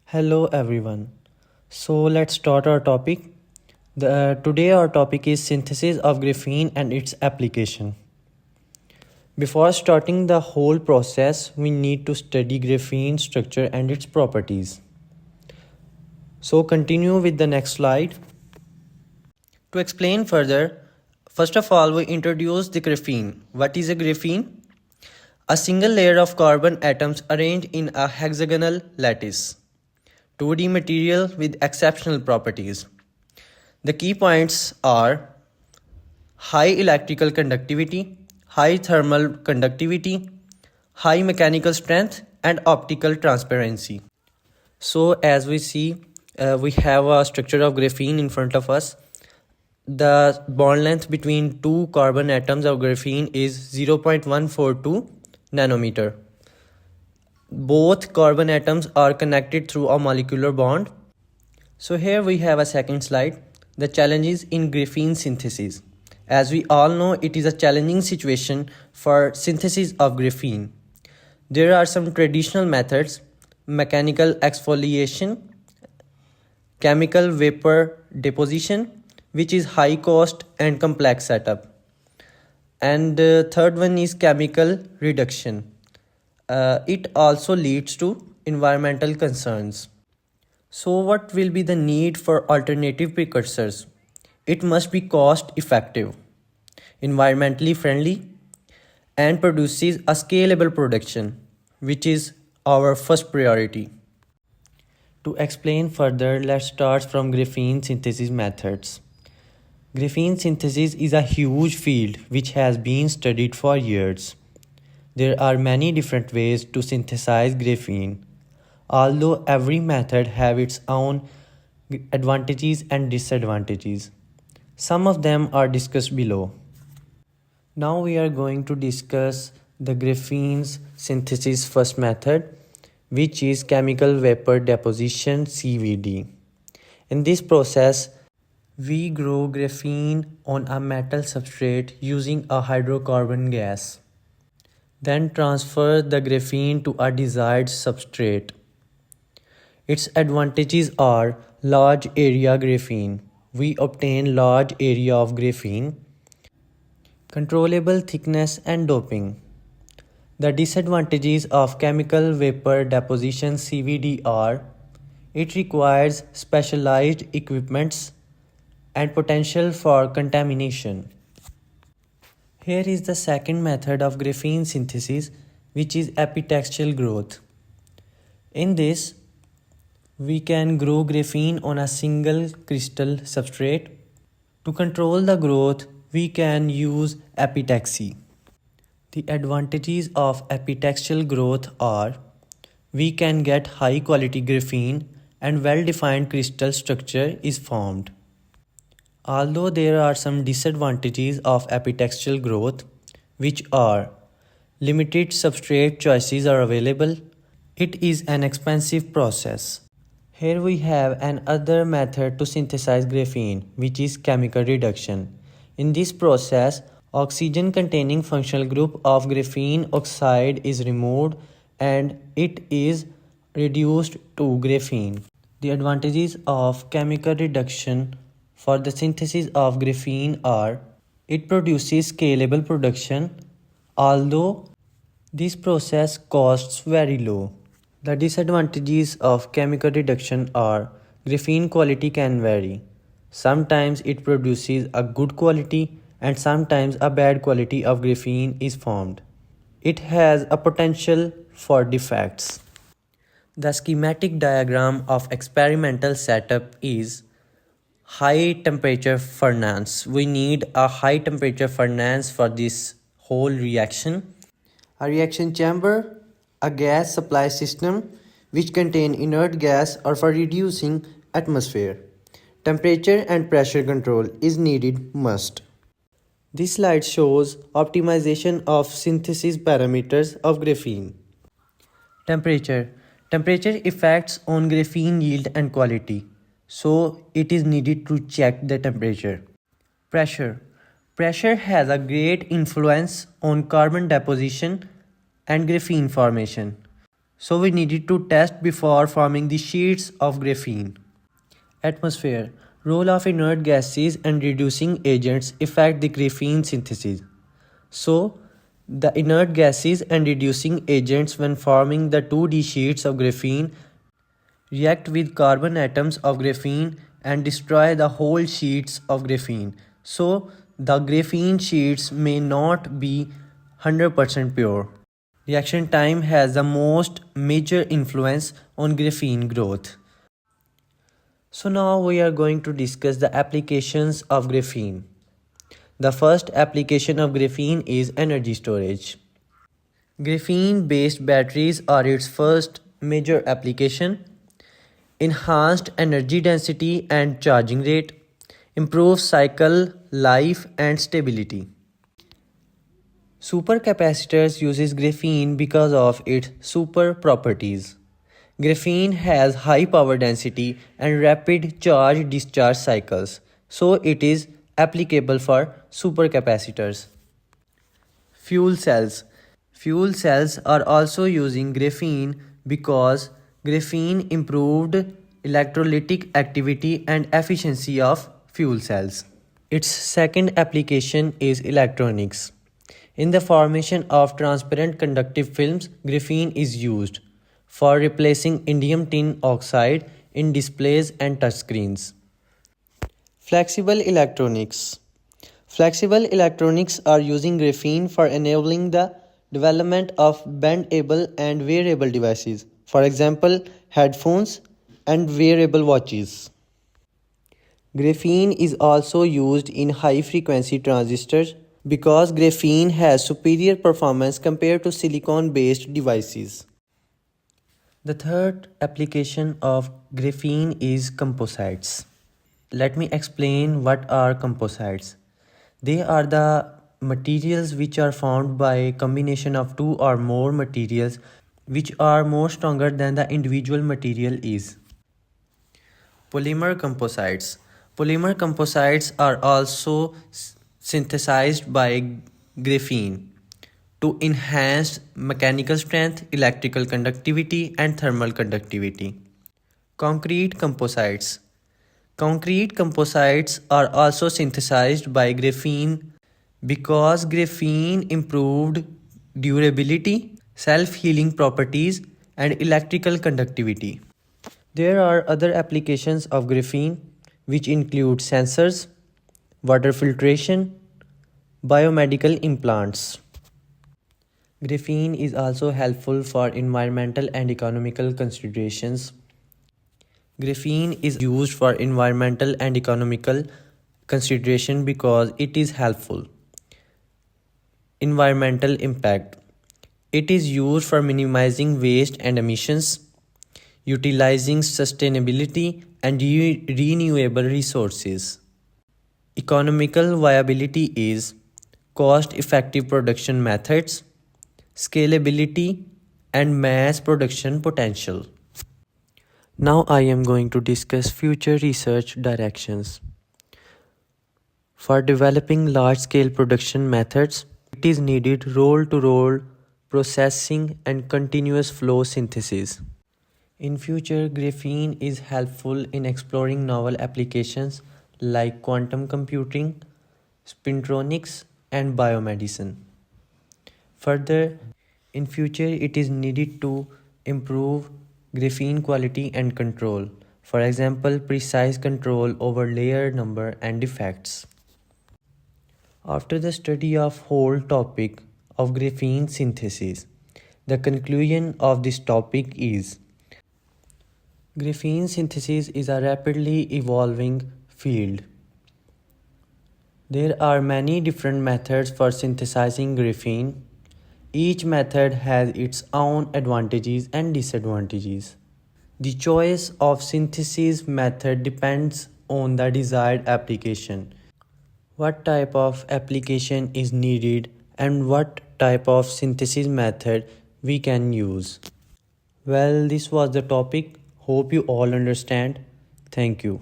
Hello everyone. So let's start our topic. Today our topic is synthesis of graphene and its application. Before starting the whole process, we need to study graphene structure and its properties. So continue with the next slide. To explain further, first of all we introduce the graphene. What is a graphene? A single layer of carbon atoms arranged in a hexagonal lattice. 2D material with exceptional properties. The key points are high electrical conductivity, high thermal conductivity, high mechanical strength, and optical transparency. So as we see, we have a structure of graphene in front of us. The bond length between two carbon atoms of graphene is 0.142 nanometer. Both carbon atoms are connected through a molecular bond. So here we have a second slide, the challenges in graphene synthesis. As we all know, it is a challenging situation for synthesis of graphene. There are some traditional methods: mechanical exfoliation, chemical vapor deposition, which is high cost and complex setup. And the third one is chemical reduction. It also leads to environmental concerns. So what will be the need for alternative precursors? It must be cost effective, environmentally friendly, and produces a scalable production, which is our first priority. To explain further, let's start from graphene synthesis methods. Graphene synthesis is a huge field which has been studied for years. There are many different ways to synthesize graphene, although every method have its own advantages and disadvantages. Some of them are discussed below. Now we are going to discuss the graphene's synthesis first method, which is chemical vapor deposition (CVD). In this process, we grow graphene on a metal substrate using a hydrocarbon gas. Then transfer the graphene to a desired substrate. Its advantages are large area graphene. We obtain large area of graphene, controllable thickness and doping. The disadvantages of chemical vapor deposition (CVD) are it requires specialized equipments and potential for contamination. Here is the second method of graphene synthesis, which is epitaxial growth. In this, we can grow graphene on a single crystal substrate. To control the growth, we can use epitaxy. The advantages of epitaxial growth are we can get high quality graphene and well-defined crystal structure is formed. Although there are some disadvantages of epitaxial growth, which are limited substrate choices are available, it is an expensive process. Here we have another method to synthesize graphene, which is chemical reduction. In this process, oxygen containing functional group of graphene oxide is removed and it is reduced to graphene. The advantages of chemical reduction for the synthesis of graphene are it produces scalable production, although this process costs very low. The disadvantages of chemical reduction are graphene quality can vary. Sometimes it produces a good quality and sometimes a bad quality of graphene is formed. It has a potential for defects. The schematic diagram of experimental setup is high temperature furnace. We need a high temperature furnace for this whole reaction. A reaction chamber, a gas supply system which contain inert gas or for reducing atmosphere. Temperature and pressure control is needed must. This slide shows optimization of synthesis parameters of graphene. Temperature. Temperature effects on graphene yield and quality. So it is needed to check the temperature. Pressure. Pressure has a great influence on carbon deposition and graphene formation. So we needed to test before forming the sheets of graphene. Atmosphere. Role of inert gases and reducing agents affect the graphene synthesis. So, the inert gases and reducing agents when forming the 2D sheets of graphene react with carbon atoms of graphene and destroy the whole sheets of graphene. So, the graphene sheets may not be 100% pure. Reaction time has the most major influence on graphene growth. So now we are going to discuss the applications of graphene. The first application of graphene is energy storage. Graphene based batteries are its first major application. Enhanced energy density and charging rate, improves cycle life and stability. Supercapacitors uses graphene because of its super properties. Graphene has high power density and rapid charge discharge cycles, so it is applicable for supercapacitors. Fuel cells. Fuel cells are also using graphene because graphene improved electrolytic activity and efficiency of fuel cells. Its second application is electronics. In the formation of transparent conductive films, graphene is used for replacing indium tin oxide in displays and touchscreens. Flexible electronics. Flexible electronics are using graphene for enabling the development of bendable and wearable devices, for example, headphones and wearable watches. Graphene is also used in high frequency transistors because graphene has superior performance compared to silicon based devices. The third application of graphene is composites. Let me explain what are composites. They are the materials which are formed by a combination of two or more materials which are more stronger than the individual material is. Polymer composites. Polymer composites are also synthesized by graphene to enhance mechanical strength, electrical conductivity, and thermal conductivity. Concrete composites. Concrete composites are also synthesized by graphene because graphene improved durability, self-healing properties, and electrical conductivity. There are other applications of graphene which include sensors, water filtration, biomedical implants. Graphene is also helpful for environmental and economical considerations. Graphene is used for environmental and economical consideration because it is helpful. Environmental impact. It is used for minimizing waste and emissions, utilizing sustainability and renewable resources. Economical viability is cost-effective production methods, scalability, and mass production potential. Now I am going to discuss future research directions. For developing large-scale production methods, it is needed roll-to-roll processing and continuous flow synthesis. In future, graphene is helpful in exploring novel applications like quantum computing, spintronics, and biomedicine. Further, in future it is needed to improve graphene quality and control. For example, precise control over layer number and defects. After the study of whole topic of graphene synthesis, the conclusion of this topic is graphene synthesis is a rapidly evolving field. There are many different methods for synthesizing graphene. Each method has its own advantages and disadvantages. The choice of synthesis method depends on the desired application. What type of application is needed and what type of synthesis method we can use. Well, this was the topic. Hope you all understand. Thank you.